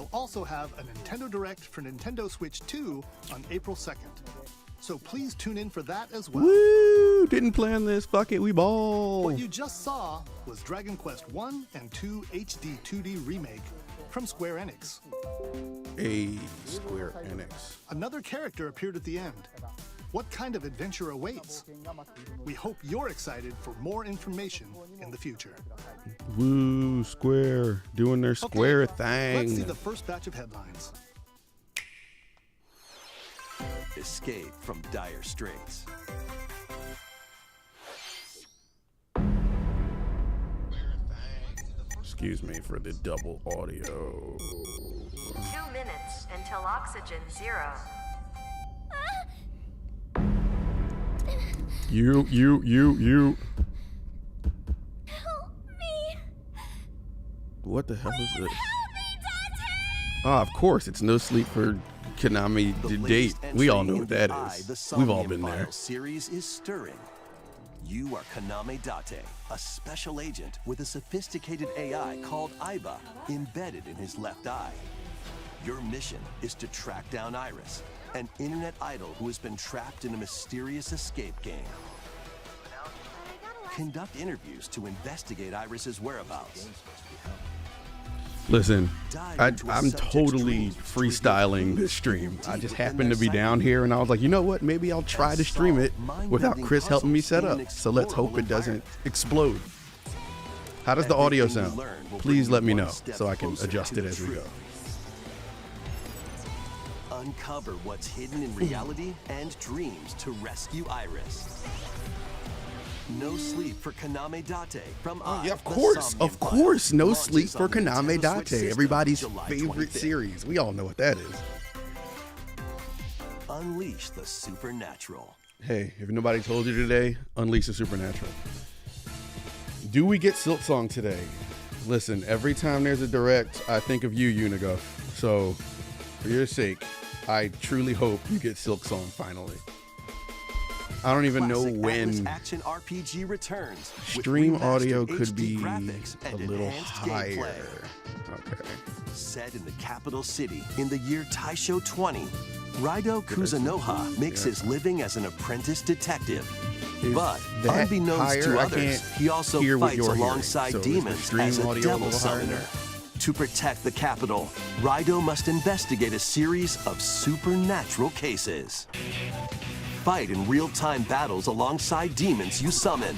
We'll also have a Nintendo Direct for Nintendo Switch 2 on April 2nd. So please tune in for that as well. Woo! Didn't plan this. Fuck it, we ball. What you just saw was Dragon Quest 1 and 2 HD 2D remake from Square Enix. A Square Enix. Another character appeared at the end. What kind of adventure awaits? We hope you're excited for more information in the future. Woo, Square. Doing their Square thing. Let's see the first batch of headlines. Escape from dire straits. Excuse me for the double audio. 2 minutes until oxygen 0. You. Help me. What the hell is this? Help me, Dante! Ah, of course, it's No Sleep for Konami to date. We all know what that is. We've all been there. The series is stirring. You are Kaname Date, a special agent with a sophisticated AI called Aiba embedded in his left eye. Your mission is to track down Iris, an internet idol who has been trapped in a mysterious escape game. Conduct interviews to investigate Iris's whereabouts. Listen, I'm totally freestyling this stream. I just happened to be down here and I was like, you know what? Maybe I'll try to stream it without Chris helping me set up. So let's hope it doesn't explode. How does the audio sound? Please let me know so I can adjust it as we go. Uncover what's hidden in reality and dreams to rescue Iris. No Sleep for Kaname Date from Yeah, of course. No Sleep for Kaname Date. Everybody's favorite series. We all know what that is. Unleash the supernatural. Hey, if nobody told you today, unleash the supernatural. Do we get Silk Song today? Listen, every time there's a direct, I think of you, Unigo. So, for your sake, I truly hope you get Silk Song finally. I don't even know when action RPG returns. Stream audio could be a little higher. Okay. Set in the capital city in the year Taisho 20, Raido Kuzunoha makes his living as an apprentice detective. But unbeknownst to others, he also fights alongside demons as a devil summoner. To protect the capital, Raido must investigate a series of supernatural cases. Fight in real-time battles alongside demons you summon.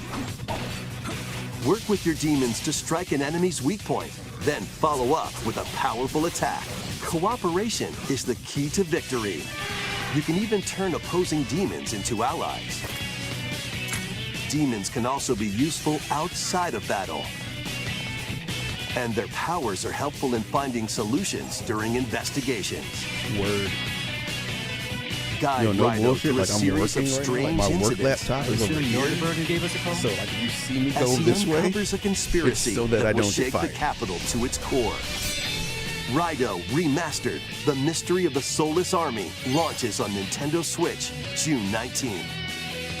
Work with your demons to strike an enemy's weak point, then follow up with a powerful attack. Cooperation is the key to victory. You can even turn opposing demons into allies. Demons can also be useful outside of battle. And their powers are helpful in finding solutions during investigations. Word. Guide no Raido bullshit. through a Like I'm series working of right strange now. Like my work incidents. laptop is over here. Nordberg gave us a call? So like if you see me go As he this way, uncovers a conspiracy it's so that I will don't shake get the fired. capital to its core. Raido Remastered: The Mystery of the Soulless Army launches on Nintendo Switch June 19th.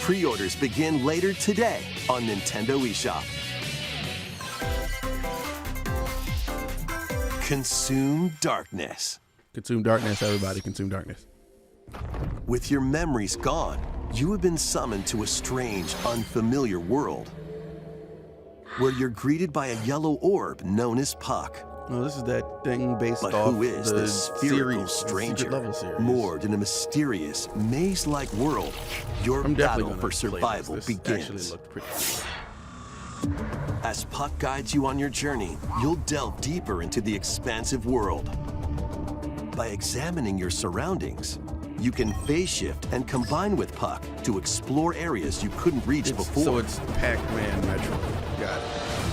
Pre-orders begin later today on Nintendo eShop. Consume darkness. Consume darkness, everybody. Consume darkness. With your memories gone, you have been summoned to a strange, unfamiliar world where you're greeted by a yellow orb known as Puck. Oh, this is that thing based But off who is the this spherical series, stranger, Secret Level series. moored in a mysterious, maze-like world? Your I'm definitely battle gonna for play survival this. This begins. actually looked pretty As Puck guides you on your journey, you'll delve deeper into the expansive world. By examining your surroundings, you can phase shift and combine with Puck to explore areas you couldn't reach before. So it's Pac-Man Metro. Got it.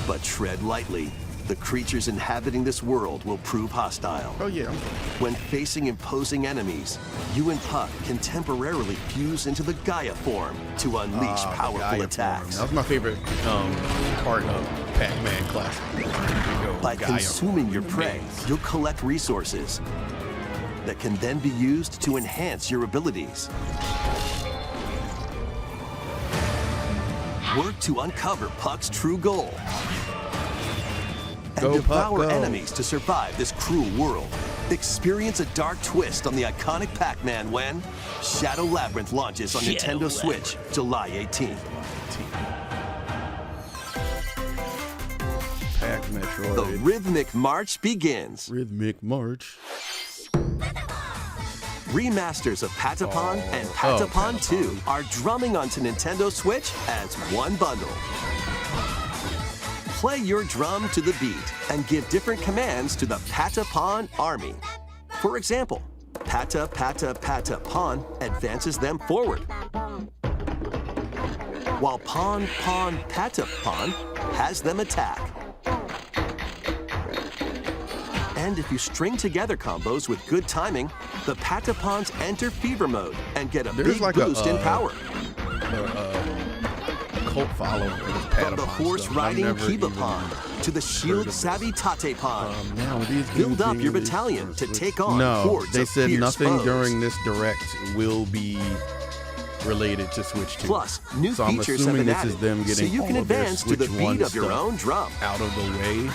But tread lightly. The creatures inhabiting this world will prove hostile. Oh yeah. When facing imposing enemies, you and Puck can temporarily fuse into the Gaia form to unleash powerful attacks. That was my favorite part of Pac-Man Classic. By consuming your prey, you'll collect resources that can then be used to enhance your abilities. Work to uncover Puck's true goal and Go, Puck, devour go. enemies to survive this cruel world. Experience a dark twist on the iconic Pac-Man when Shadow Labyrinth launches on Nintendo Switch July 18th. Pac Metroid. The Rhythmic March begins. Rhythmic March. Remasters of Patapon and Patapon 2 are drumming onto Nintendo Switch as one bundle. Play your drum to the beat and give different commands to the Patapon army. For example, Pata Pata Patapon advances them forward, while Pon Pon Patapon has them attack. And if you string together combos with good timing, the Patapons enter fever mode and get a big boost in power. Cult following From the horse-riding Kibapon to the shield-savvy Tatepon, build up your battalion to take on hordes they of said fierce nothing foes. during this direct will be related to Switch 2. Plus, new so features have I'm been assuming this is added, them so getting you can all of their advance to the Switch beat 1 of your stuff own drum. out of the way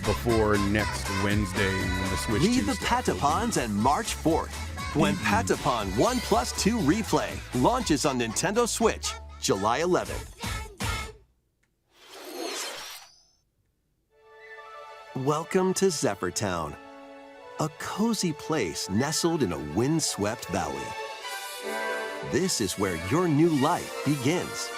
before next Wednesday when the Switch 2 Lead the stuff will be. Patapons and March 4th, when Patapon 1+2 Replay launches on Nintendo Switch July 11th. Welcome to Zephyr Town, a cozy place nestled in a windswept valley. This is where your new life begins.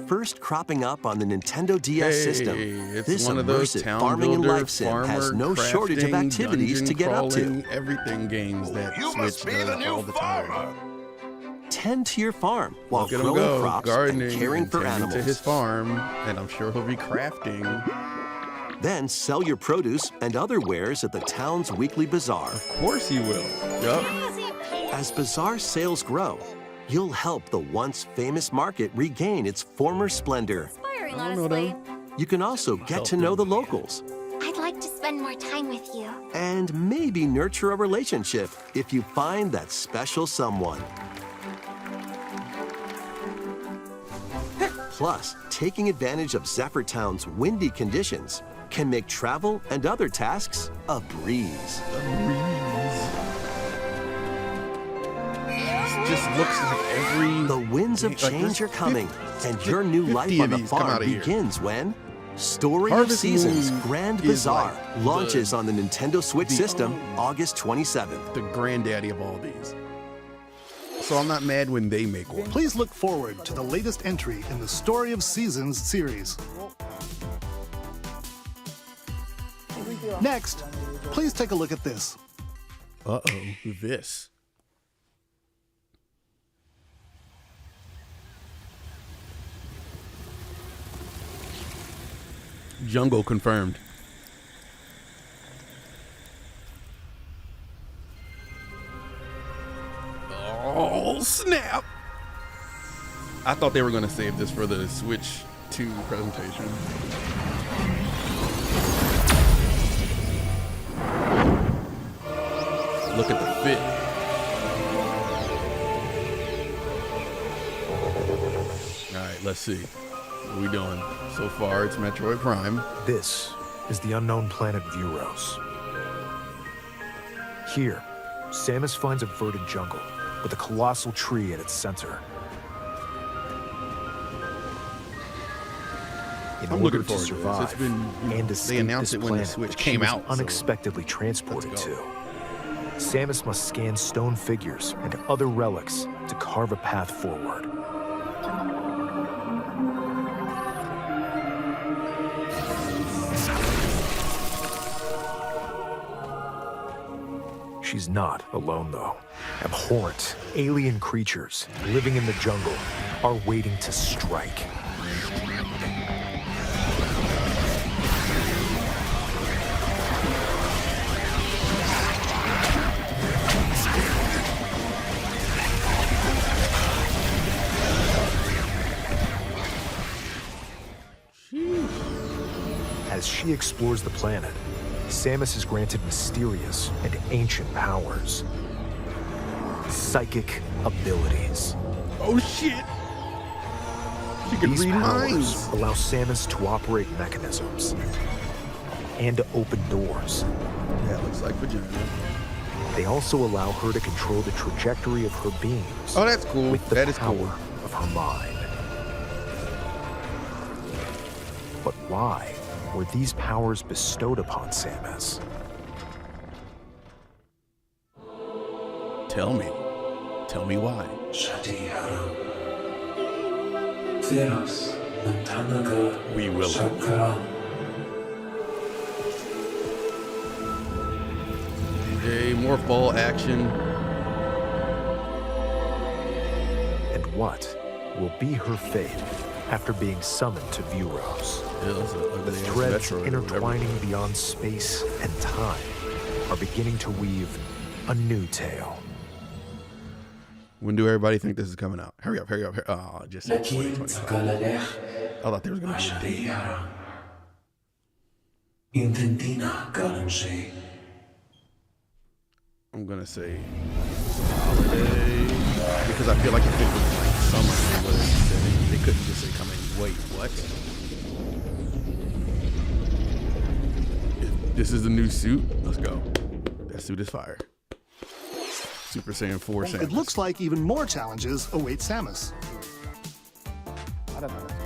First cropping up on the Nintendo DS system, It's this one of those immersive town farming and builder, life sim has farmer no shortage of crafting, activities to dungeon get up to. crawling, everything games that Switch does all the time. Tend to your farm while Look at him growing go, crops gardening, and caring and for tending to his animals. farm, and I'm sure he'll be crafting. Then sell your produce and other wares at the town's weekly bazaar. Of course he will. Yup. As bazaar sales grow, you'll help the once famous market regain its former splendor. Inspiring, I don't know honestly. them. You can also get to know the locals I'd like to spend more time with you. and maybe nurture a relationship if you find that special someone. Plus, taking advantage of Zephyr Town's windy conditions can make travel and other tasks a breeze. Just looks like every. The winds of like, change there's are coming, 50 and your new 50 life of on the these come farm out of here. begins when Story Harvest of Seasons Moon Grand is Bazaar like launches the- on the Nintendo Switch the- system August 27th. The granddaddy of all these. So I'm not mad when they make one. Please look forward to the latest entry in the Story of Seasons series. Next, please take a look at this. This. Jungle confirmed. Oh, snap. I thought they were going to save this for the Switch 2 presentation. Look at the fit. All right, let's see. What are we doing? So far, it's Metroid Prime. This is the unknown planet Vuros. Here, Samus finds a verdant jungle with a colossal tree at its center. In I'm order looking to forward to this. survive It's been, and they escape announced this it when the planet Switch that came she was out, so unexpectedly transported let's go. to, Samus must scan stone figures and other relics to carve a path forward. She's not alone, though. Abhorrent, alien creatures living in the jungle are waiting to strike. As she explores the planet, Samus is granted mysterious and ancient powers. Psychic abilities. Oh, shit. She can These read powers minds. allow Samus to operate mechanisms and to open doors. Yeah, it looks like vagina. They also allow her to control the trajectory of her beams. Oh, that's cool. With the That is power cool. of her mind. But why were these powers bestowed upon Samus? Tell me. Tell me why. We will. Okay, more fall action. And what will be her fate after being summoned to Vuros? Yeah, that's an The ugly-ass threads Metroid or whatever. intertwining beyond space and time are beginning to weave a new tale. When do everybody think this is coming out? Hurry up, hurry up, hurry up. Oh, just 2025. I thought there was going to be a date. I'm going to say holiday. Because I feel like if it was like summer, they couldn't just say coming. Wait, what? If this is the new suit, let's go. That suit is fire. Super Saiyan 4 Samus. It looks like even more challenges await Samus.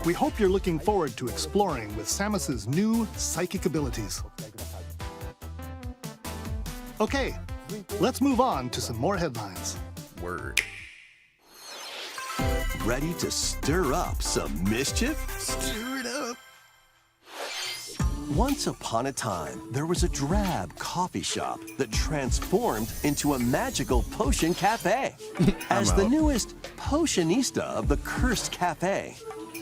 We hope you're looking forward to exploring with Samus's new psychic abilities. Okay, let's move on to some more headlines. Word. Ready to stir up some mischief? Stir it up. Once upon a time, there was a drab coffee shop that transformed into a magical potion cafe. As the out. newest potionista of the Cursed Cafe,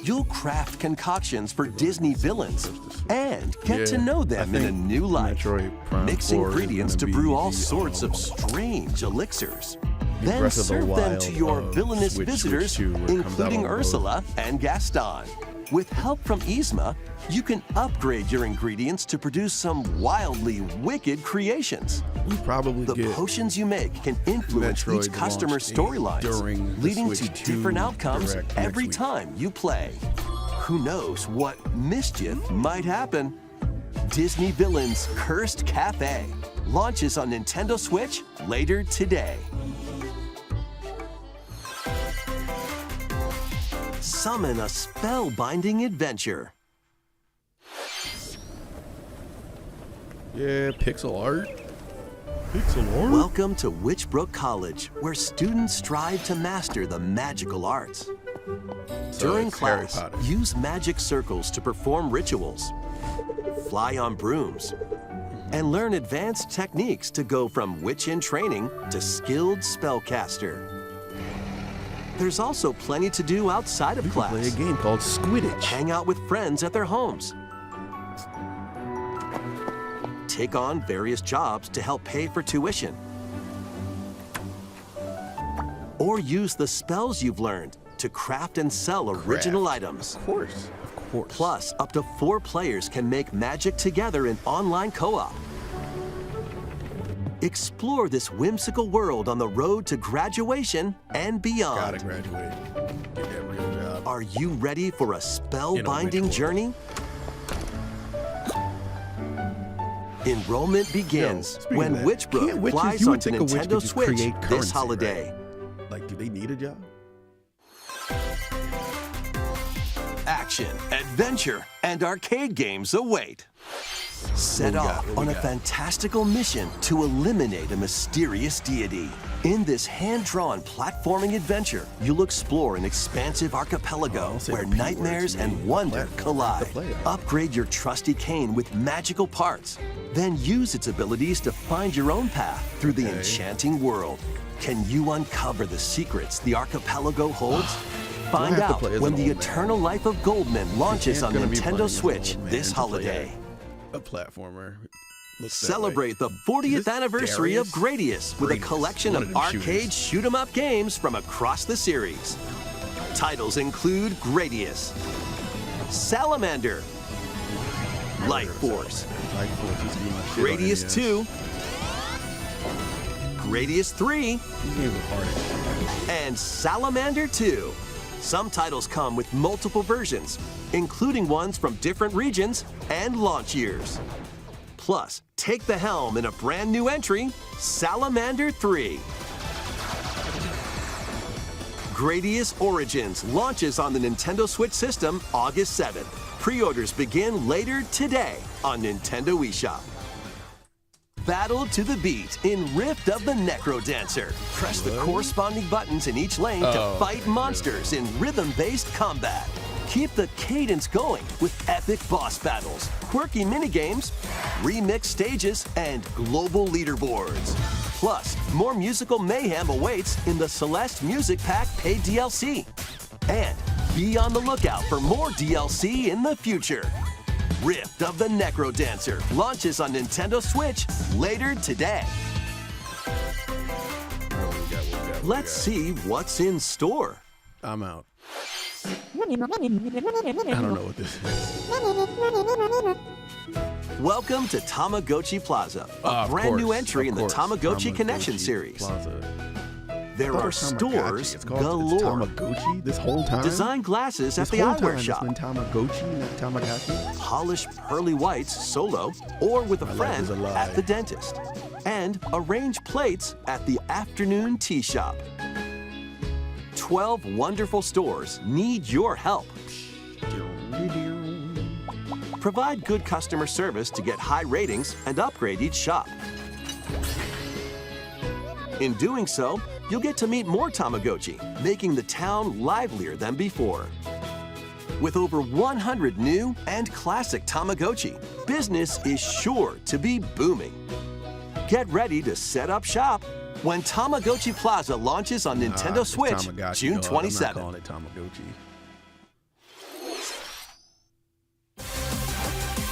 you'll craft concoctions for Disney villains and get to Yeah, know I them in a think new light. Metroid Prime Mix 4 is ingredients to gonna brew be all the, sorts of strange elixirs. the Then Breath of the serve them to Wild your of villainous Switch visitors, 2, where it comes out including on both. Ursula and Gaston. With help from Yzma, you can upgrade your ingredients to produce some wildly wicked creations. We probably The get potions you make can influence Metroid each customer's launch date during storylines, the leading to Switch 2 different outcomes Direct next every week. time you play. Who knows what mischief might happen? Disney Villains Cursed Cafe launches on Nintendo Switch later today. Summon a spellbinding adventure. Yeah, pixel art. Pixel art. Welcome to Witchbrook College, where students strive to master the magical arts. So During it's Harry class, Potter. use magic circles to perform rituals, fly on brooms, and learn advanced techniques to go from witch in training to skilled spellcaster. There's also plenty to do outside of You can play class. a game called Squidditch. Hang out with friends at their homes. Take on various jobs to help pay for tuition. Or use the spells you've learned to craft and sell original items. Of course. Of course. Plus, up to 4 players can make magic together in online co-op. Explore this whimsical world on the road to graduation and Gotta beyond. graduate. Get that real job. Are you ready for a spellbinding world. journey? Enrollment begins speaking when of that, Witchbrook can't witches- flies you would onto think a witch could Nintendo just Switch create this currency, holiday. Like, do they need a job? Action, adventure, and arcade games await. Set What we got? off What on we a got? fantastical mission to eliminate a mysterious deity. In this hand-drawn platforming adventure, you'll explore an expansive archipelago I'll say where the P word nightmares to me. and wonder Platform. collide. To play it. Upgrade your trusty cane with magical parts. Then use its abilities to find your own path through the Okay. enchanting world. Can you uncover the secrets the archipelago holds? Find have to out play as when an the old man? Eternal Life of Goldman launches It's on gonna be playing Nintendo as an Switch old man this to play holiday. A platformer. Looks that Celebrate way. the 40th Is this anniversary of Darius? Gradius with a Gradius, collection one of of them arcade shooters. shoot-'em-up games from across the series. Titles include Gradius, Salamander, Light Force, Light Force used to be my shit on Gradius NES. 2, Gradius 3, These games are hard. and Salamander 2. Some titles come with multiple versions, including ones from different regions and launch years. Plus, take the helm in a brand new entry, Salamander 3. Gradius Origins launches on the Nintendo Switch system August 7th. Pre-orders begin later today on Nintendo eShop. Battle to the beat in Rift of the Necro Dancer. Press the corresponding buttons in each lane to fight monsters in rhythm-based combat. Keep the cadence going with epic boss battles, quirky minigames, remix stages, and global leaderboards. Plus, more musical mayhem awaits in the Celeste Music Pack paid DLC. And be on the lookout for more DLC in the future. Rift of the Necro Dancer launches on Nintendo Switch later today. Let's see what's in store. I'm out. I don't know what this is. Welcome to Tamagotchi Plaza, a brand new entry in the Tamagotchi Connection series. There are stores galore. Tamagotchi this whole time? Design glasses at the eyewear shop. It's been Tamagotchi, not Tamagotchi. Polish pearly whites solo or with a friend at the dentist. And arrange plates at the afternoon tea shop. 12 wonderful stores need your help. Provide good customer service to get high ratings and upgrade each shop. In doing so, you'll get to meet more Tamagotchi, making the town livelier than before. With over 100 new and classic Tamagotchi, business is sure to be booming. Get ready to set up shop when Tamagotchi Plaza launches on Nintendo Switch June 27th. I'm not calling it Tamagotchi.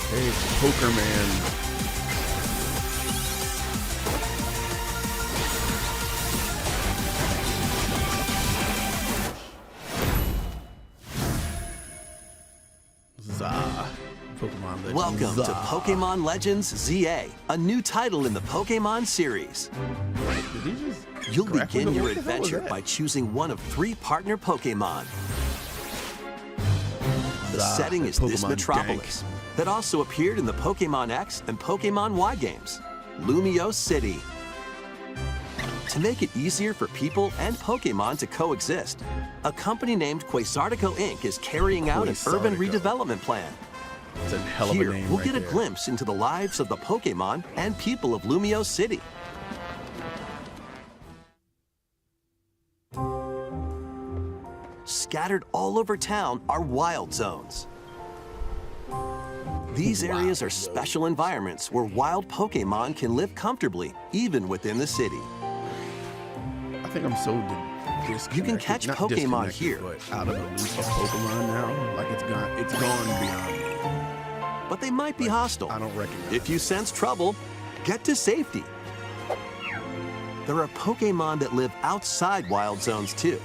Hey, it's Poker Man. Pokemon Legends. Welcome to Pokemon Legends ZA, a new title in the Pokemon series. You'll begin your adventure by choosing one of 3 partner Pokemon. The setting is this metropolis that also appeared in the Pokemon X and Pokemon Y games, Lumio City. To make it easier for people and Pokemon to coexist, a company named Quasartico Inc. is carrying out an urban redevelopment plan. It's a hell of a name. We'll get a glimpse into the lives of the Pokemon and people of Lumio City. Scattered all over town are wild zones. These areas are special environments where wild Pokemon can live comfortably, even within the city. I think I'm so disconnected. You can catch Pokemon here. But out of the loop of Pokemon now, like it's gone beyond me. But they might be hostile. I don't recognize. If you sense trouble, get to safety. There are Pokemon that live outside wild zones too.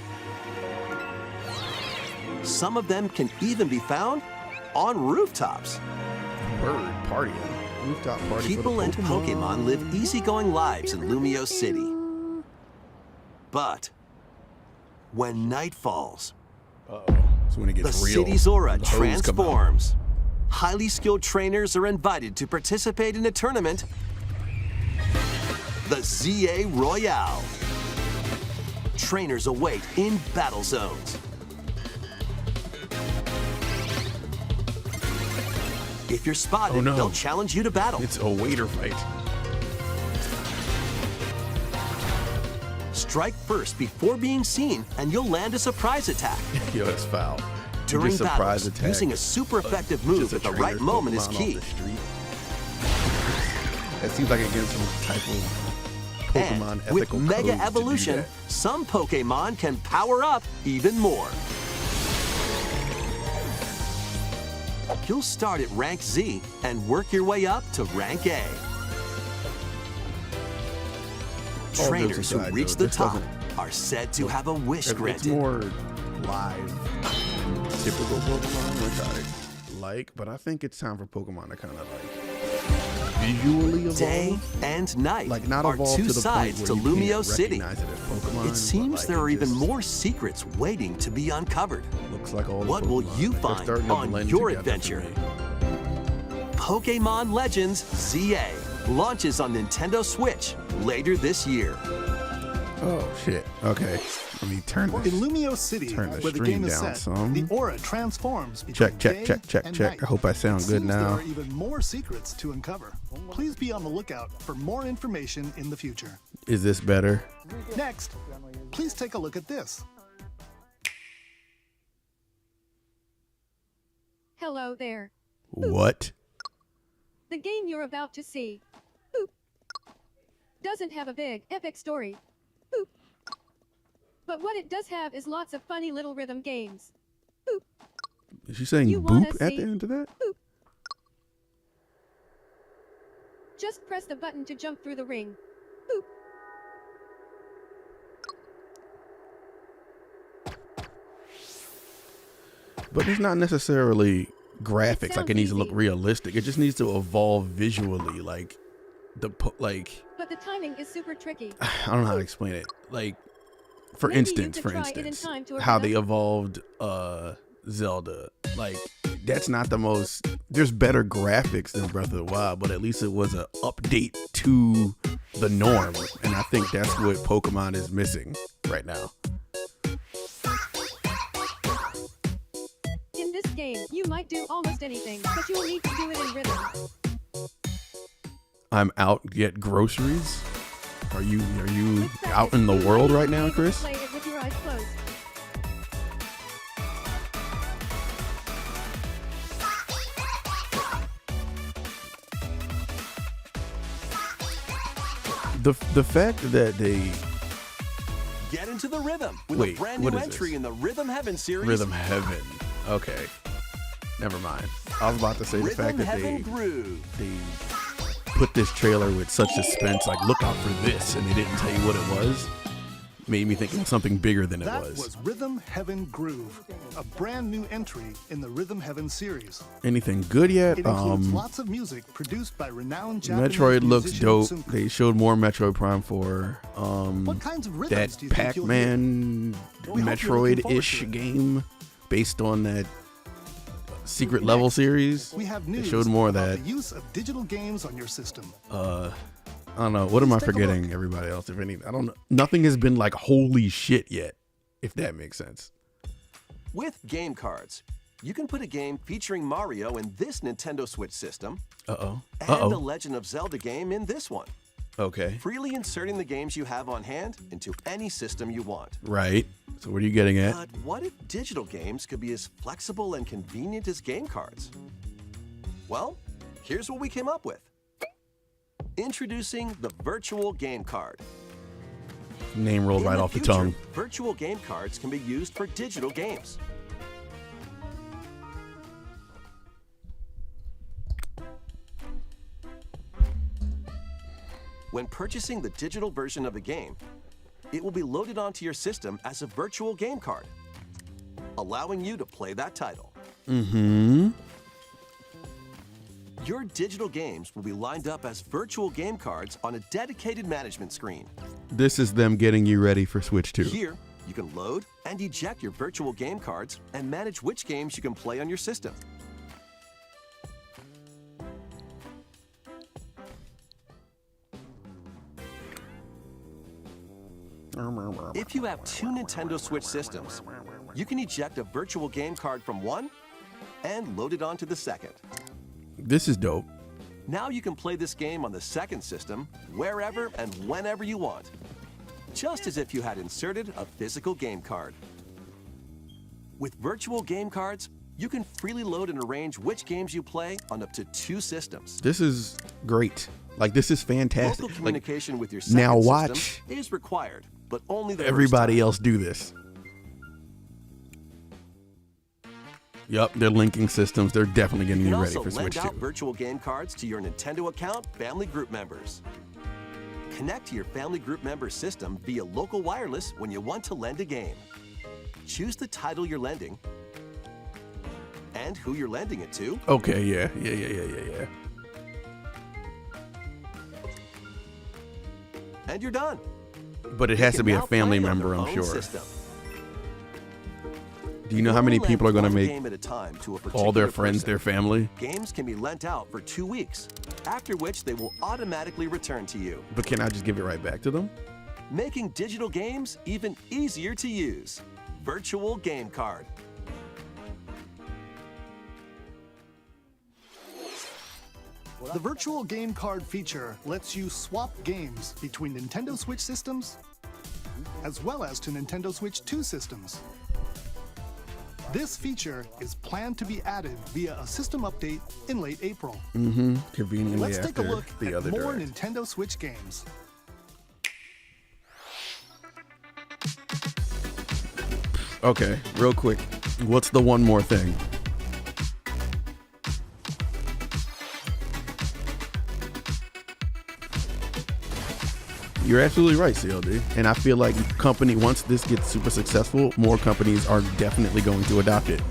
Some of them can even be found on rooftops. Bird partying. Rooftop party. People and Pokemon live easygoing lives in Lumio City. But when night falls, so when it gets the real, city's aura the hose come out. transforms. Highly skilled trainers are invited to participate in a tournament, the ZA Royale. Trainers await in battle zones. If you're spotted, they'll challenge you to battle. It's a waiter fight. Strike first before being seen, and you'll land a surprise attack. Yo, that's foul. During battles, using a super effective move at the right moment is key. That seems like against some type of Pokemon and ethical with Mega codes Evolution, to do some Pokemon can power up even more. You'll start at rank Z and work your way up to rank A. Trainers who reach the top are said to have a wish granted. It's more live than typical Pokemon, which I like, but I think it's time for Pokemon to kind of like visually evolve? Day and night Like not are evolve two to the sides point to where you Lumio can't City. recognize it as Pokemon, It seems but, like, there are it even just more secrets waiting to be uncovered. looks like all the What will Pokemon. you Like, they're find starting to on blend your together for adventure? me. Pokemon Legends ZA launches on Nintendo Switch later this year. Oh shit. Okay. Let me turn In this. Lumio City, Turn the where the stream game is down set, some. the aura transforms between Check, check, day check, check, and check. night. I hope I sound good Seems now. There are even more secrets to uncover. Please be on the lookout for more information in the future. Is this better? Next, please take a look at this. Hello there. What? The game you're about to see boop, doesn't have a big, epic story. Boop. But what it does have is lots of funny little rhythm games. Boop. Is she saying You wanna boop at see- the end of that? Boop. Just press the button to jump through the ring. Boop. But it's not necessarily graphics. Like sounds it needs to look easy. realistic. It just needs to evolve visually. Like like But the timing is super tricky. I don't know how to explain it. Like for Maybe you instance, could try it in time to how open they up. evolved Zelda. Like that's not the most. There's better graphics than Breath of the Wild, but at least it was an update to the norm, and I think that's what Pokemon is missing right now. In this game, you might do almost anything, but you'll need to do it in rhythm. I'm out get groceries. Are you With practice, out in the you world might right be now, able to Chris? Play it with your eyes closed. The fact that they Get into the rhythm with Wait, a brand what new is entry this? in the Rhythm Heaven series. Rhythm Heaven. Okay. Never mind. I was about to say the Rhythm fact that Heaven Groove. they put this trailer with such suspense, like look out for this, and they didn't tell you what it was, made me think it was something bigger than it That was. was Rhythm Heaven Groove, a brand new entry in the Rhythm Heaven series. Anything good yet? It includes lots of music produced by renowned Japanese Metroid looks musician dope. Tsunku. They showed more Metroid Prime 4. What kinds of rhythms That do you think you'll hear? Pac-Man We hope you're looking forward Metroid-ish to it. game based on that secret level series. We have They news showed more of about that. the use of digital games on your system. I don't know. What am I Please take a forgetting? look. Everybody else, if any, I don't know. Nothing has been like holy shit yet, if that makes sense. With game cards, you can put a game featuring Mario in this Nintendo Switch system Uh-oh. and a Uh-oh. Legend of Zelda game in this one, Okay. freely inserting the games you have on hand into any system you want. Right. So what are you getting at? But what if digital games could be as flexible and convenient as game cards? Well, here's what we came up with. Introducing the Virtual Game Card. Name rolled In right the off the future, tongue. Virtual game cards can be used for digital games. When purchasing the digital version of a game, it will be loaded onto your system as a virtual game card, allowing you to play that title. Mm-hmm. Your digital games will be lined up as virtual game cards on a dedicated management screen. This is them getting you ready for Switch 2. Here, you can load and eject your virtual game cards and manage which games you can play on your system. If you have two Nintendo Switch systems, you can eject a virtual game card from one and load it onto the second. This is dope. Now you can play this game on the second system wherever and whenever you want, just as if you had inserted a physical game card. With virtual game cards, you can freely load and arrange which games you play on up to two systems. This is great. Like, this is fantastic. Local Like, communication with your now second watch system is required, but only the everybody first time. else do this. Yup, they're linking systems. They're definitely getting You you can ready also for lend Switch out 2. virtual game cards to your Nintendo account family group members. Connect to your family group member system via local wireless when you want to lend a game. Choose the title you're lending and who you're lending it to. Okay, yeah. and you're done. But it has to be a family member, I'm sure. System. Do you know how many people are going to make game at a time to a all their particular friends person. their family? Games can be lent out for 2 weeks, after which they will automatically return to you, But can I just give it right back to them? making digital games even easier to use. Virtual Game Card. The virtual game card feature lets you swap games between Nintendo Switch systems as well as to Nintendo Switch 2 systems. This feature is planned to be added via a system update in late April. Conveniently Let's take a after look the at other more direct. Nintendo Switch games. Okay, real quick. What's the one more thing? You're absolutely right, CLD. And I feel like once this gets super successful, more companies are definitely going to adopt it.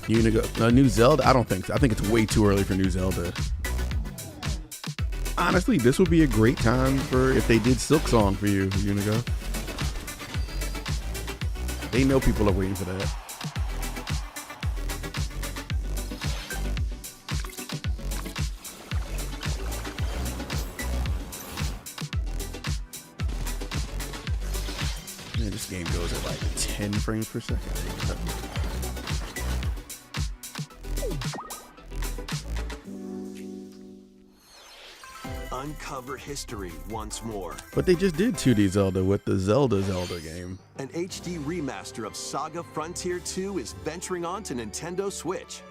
New Zelda? I don't think so. I think it's way too early for new Zelda. Honestly, this would be a great time for if they did Silk Song for you, Unigo. They know people are waiting for that. Man, this game goes at like 10 frames per second. Uncover history once more. But they just did 2D Zelda with the Zelda game. An HD remaster of Saga Frontier 2 is venturing on to Nintendo Switch.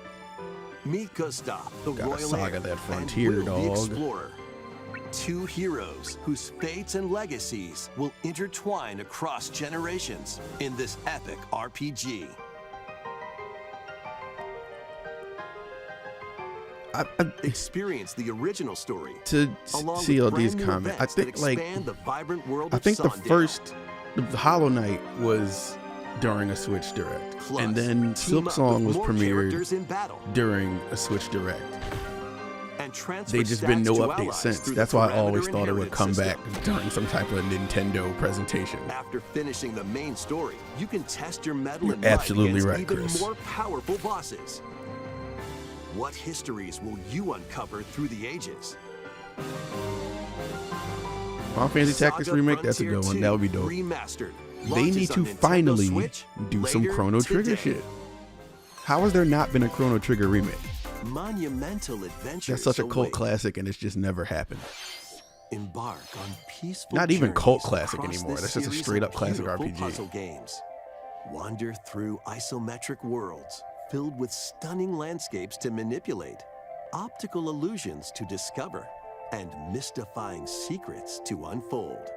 Meet Gustav, the Gotta Royal saga Heir, that Frontier, and Will the dog. Explorer. Two heroes whose fates and legacies will intertwine across generations in this epic RPG. Experience the original story To along with CLD's brand new comment, I events that think like expand the vibrant world I of think the Sondale. first Hollow Knight was during a Switch Direct, Plus, and then team Silk up Song with was more premiered characters in battle during a Switch Direct. and transfer They just been stats no to update allies since. through That's the why I always parameter thought it would inheritance come system. back during some type of Nintendo presentation. After finishing the main story, you can test your mettle You're and might absolutely against right, even Chris. more powerful bosses. What histories will you uncover through the ages? Final Fantasy Tactics Saga Remake, that's a Frontier good one. 2 That would be dope. Remastered. They Launches need to on Nintendo finally Switch do some later Chrono Trigger today. shit. How has there not been a Chrono Trigger remake? Monumental adventures. That's such a cult await. classic, and it's just never happened. Embark on peaceful Not even cult journeys classic across anymore. this That's just a series straight of up classic beautiful RPG. Puzzle games. Wander through isometric worlds filled with stunning landscapes to manipulate, optical illusions to discover, and mystifying secrets to unfold.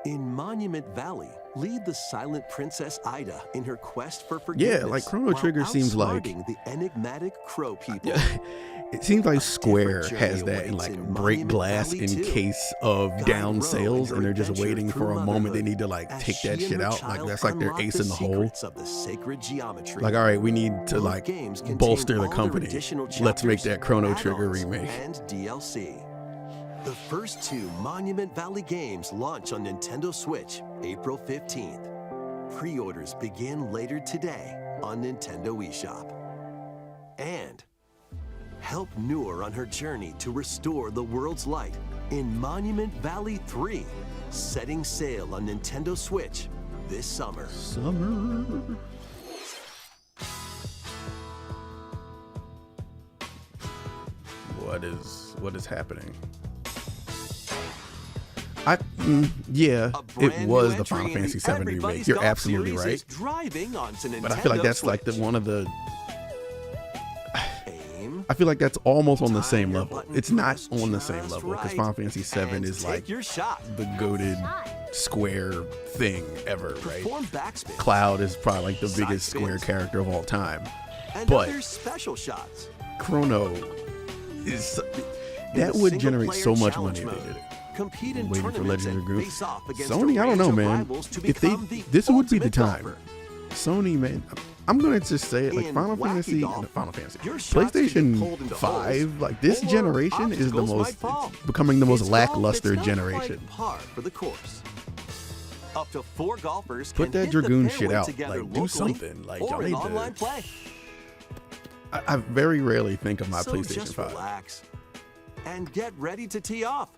In Monument Valley, lead the silent Princess Ida in her quest for forgiveness. like Chrono while Trigger seems like- outsmarting the enigmatic crow people. It seems like Square journey has that and awaits like in break Monument glass Valley in 2. case of Guide down Roe sales, in and her they're just adventure waiting through for a moment they motherhood need to like as take she that and shit her out. Like child that's like their unlock ace the in the hole. secrets of the sacred geometry. Like, all right, we need to Both like games contain bolster the all their company. additional Let's make chapters, that Chrono Trigger add-ons, remake. and DLC. The first two Monument Valley games launch on Nintendo Switch April 15th. Pre-orders begin later today on Nintendo eShop. And help Noor on her journey to restore the world's light in Monument Valley 3, setting sail on Nintendo Switch this summer. Summer. What is happening? Yeah, A it brand was new the Final entry in Fantasy VII Everybody's remake. You're Golf absolutely series right. is driving onto Nintendo But I feel like that's like the Switch. one of the. Aim, I feel like that's almost on the time same your level. button It's not pressed on the same just level because right, Final Fantasy VII and is take like your shot. the goated Square thing ever, right? Perform backspin. Cloud is probably like the Side biggest Square spins. character of all time. and but- other special shots. Chrono is In that the would generate single-player so much challenge money if they mode, did it. Compete in Waiting for tournaments Legends and of Groove. face off against Sony, a I don't range know, of man. rivals to If they, become the this would be the ultimate time. golfer. Sony, man, I'm gonna just say it like In Final wacky Fantasy, golf, Final Fantasy, your shots can get pulled PlayStation into 5, holes, like this or generation is the obstacles most, might fall. it's becoming the most It's golf lackluster that's not generation. quite par for the course. Up to 4 golfers Put can that hit the Dragoon shit fairway out. together Like, do locally something. Like, y'all or in need online to. play. I very rarely think of my So PlayStation just 5. relax and get ready to tee off.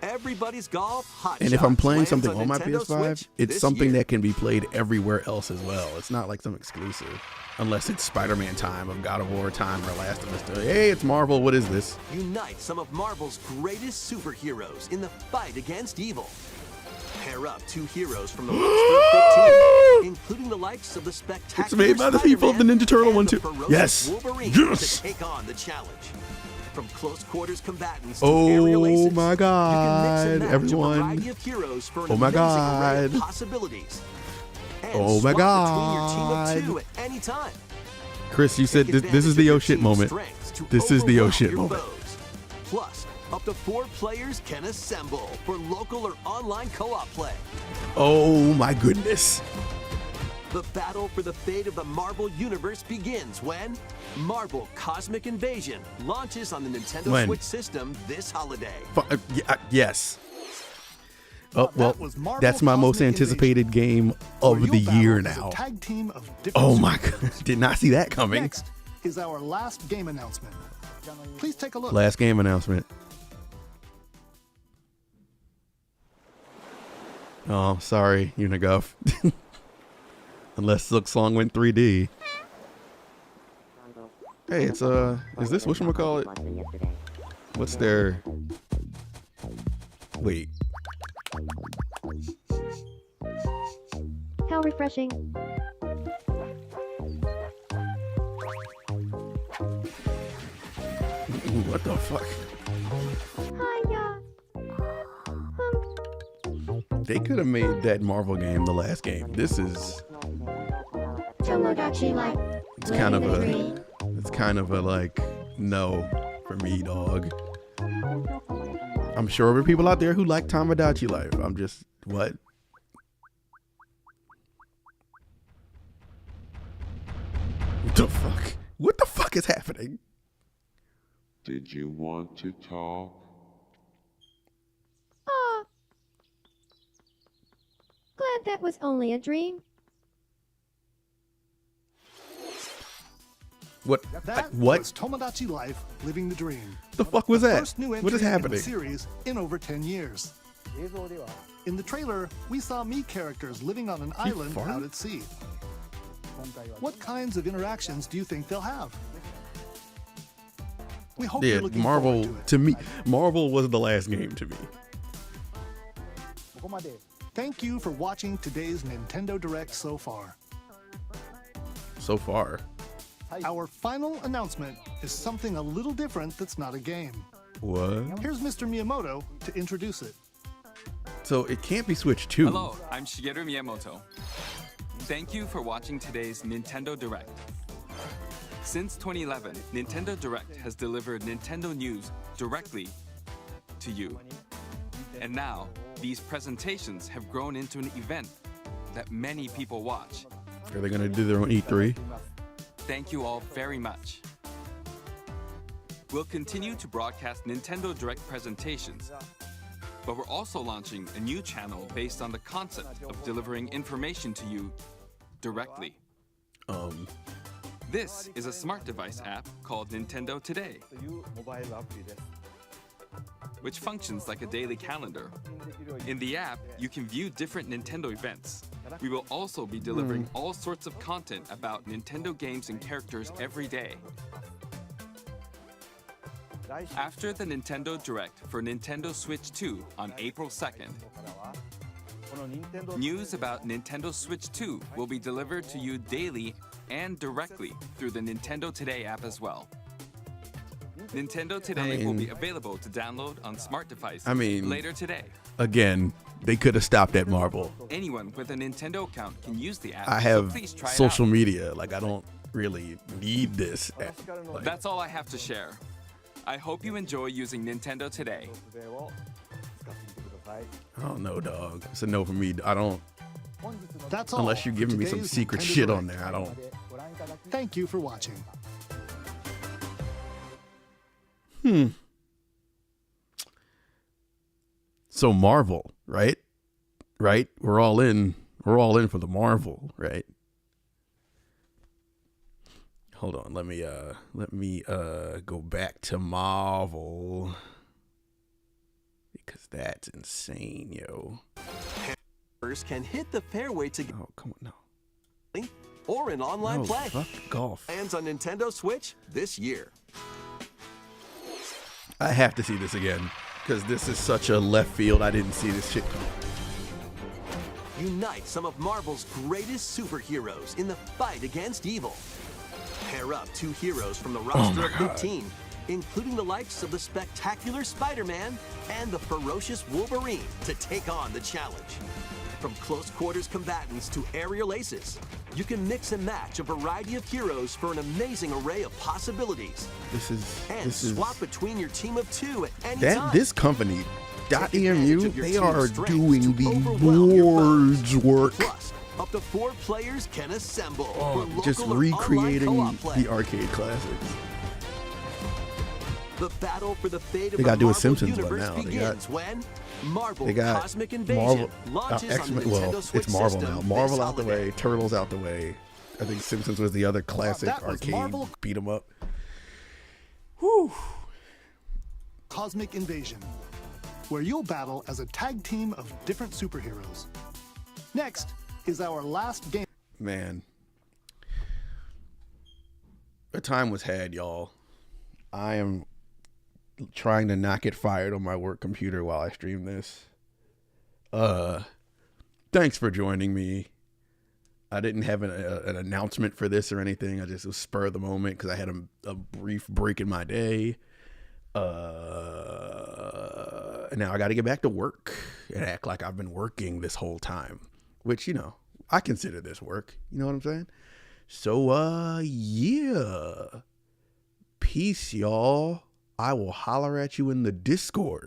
Everybody's golf hot And if I'm shots playing lands something on my Nintendo PS5, Switch it's this something year. that can be played everywhere else as well. It's not like some exclusive. Unless it's Spider-Man time, or God of War time, or Last of Us. Hey, it's Marvel. What is this? Unite some of Marvel's greatest superheroes in the fight against evil. Pair up 2 heroes from the Monster 15, including the likes of the spectacular It's made by the people of the Spider-Man Ninja Turtle and one the too. ferocious Yes. Wolverine Yes. to take on the challenge. From close quarters combatants to Oh aerial aces, my you can mix and God, match everyone. a variety of heroes for an Oh my amazing array of God. possibilities. And Oh my swap between your team God. of 2 at any time. Chris, you said Take this is the advantage oh of shit your team's moment. strengths to This is the oh overwhelm shit your moment. foes. Plus, up to 4 players can assemble for local or online co-op play. Oh my goodness. The battle for the fate of the Marvel Universe begins when Marvel Cosmic Invasion launches on the Nintendo When? Switch system this holiday. Yes. Oh, well, That was Marvel that's my most Cosmic anticipated game Where of you'll the battle year as a now. tag team of different Oh my superheroes. god. Did not see that coming. Next is our last game announcement. Please take a look. Last game announcement. Oh, sorry, Uniguff. Unless Silk Song went 3D. Hey, it's is this whatchamacallit? What's their wait. How refreshing. Ooh, what the fuck? Hiya. They could have made that Marvel game the last game. This is Tomodachi Life. it's kind of a like no for me, dog. I'm sure there are people out there who like Tomodachi Life. I'm just what? What the fuck? What the fuck is happening? Did you want to talk? Aw. Glad that was only a dream. What? That What? was Tomodachi Life Living the Dream. The fuck was that? First new What entry is in the happening? series in over 10 years. In the trailer, we saw Mii characters living on an island farted? out at sea. What kinds of interactions do you think they'll have? We hope Yeah, you're looking Marvel forward to it. to me. Marvel was the last game to me. Thank you for watching today's Nintendo Direct so far. So far. Our final announcement is something a little different that's not a game. What? Here's Mr. Miyamoto to introduce it. So it can't be Switch 2. Hello, I'm Shigeru Miyamoto. Thank you for watching today's Nintendo Direct. Since 2011, Nintendo Direct has delivered Nintendo news directly to you. And now, these presentations have grown into an event that many people watch. Are they gonna do their own E3? Thank you all very much. We'll continue to broadcast Nintendo Direct presentations, but we're also launching a new channel based on the concept of delivering information to you directly. This is a smart device app called Nintendo Today, which functions like a daily calendar. In the app, you can view different Nintendo events. We will also be delivering all sorts of content about Nintendo games and characters every day. After the Nintendo Direct for Nintendo Switch 2 on April 2nd, news about Nintendo Switch 2 will be delivered to you daily and directly through the Nintendo Today app as well. Nintendo Today will be available to download on smart devices later today. Again, they could have stopped at Marvel. Anyone with a Nintendo account can use the app, I so have please try social it out. media. Like, I don't really need this app. Like, That's all I have to share. I hope you enjoy using Nintendo Today. I don't know, dog. It's a no for me. I don't. That's all. Unless you're giving me some secret shit on there, I don't. Thank you for watching. So Marvel, right? Right? We're all in for the Marvel, right? Hold on, let me go back to Marvel. Because that's insane, yo. Can hit the fairway to Oh, come on, no. or in online play. Fuck golf. Lands on Nintendo Switch this year. I have to see this again because this is such a left field. I didn't see this shit. Unite some of Marvel's greatest superheroes in the fight against evil. Pair up two heroes from the roster of mid-teen, including the likes of the spectacular Spider-Man and the ferocious Wolverine to take on the challenge. From close quarters combatants to aerial aces, you can mix and match a variety of heroes for an amazing array of possibilities. This is swap between your team of two at any time. This company, .emu, they are doing the Lord's work. Plus, up to 4 players can assemble. For Just local or recreating online co-op play. the arcade classics. The battle for the fate of They gotta the do a Marvel Simpsons one universe now. begins when Marvel They got Cosmic Invasion Marvel, launches on the X-Men. Nintendo Well, Switch it's Marvel system now. Marvel this out the holiday. way, Turtles out the way. I think Simpsons was the other classic That was arcade Marvel. beat 'em up. Whew. Cosmic Invasion, where you'll battle as a tag team of different superheroes. Next is our last game. Man, a time was had, y'all. I am trying to not get fired on my work computer while I stream this. Thanks for joining me. I didn't have an announcement for this or anything. I just was spur of the moment because I had a brief break in my day. And now I got to get back to work and act like I've been working this whole time, which, you know, I consider this work. You know what I'm saying? So, yeah. Peace, y'all. I will holler at you in the Discord.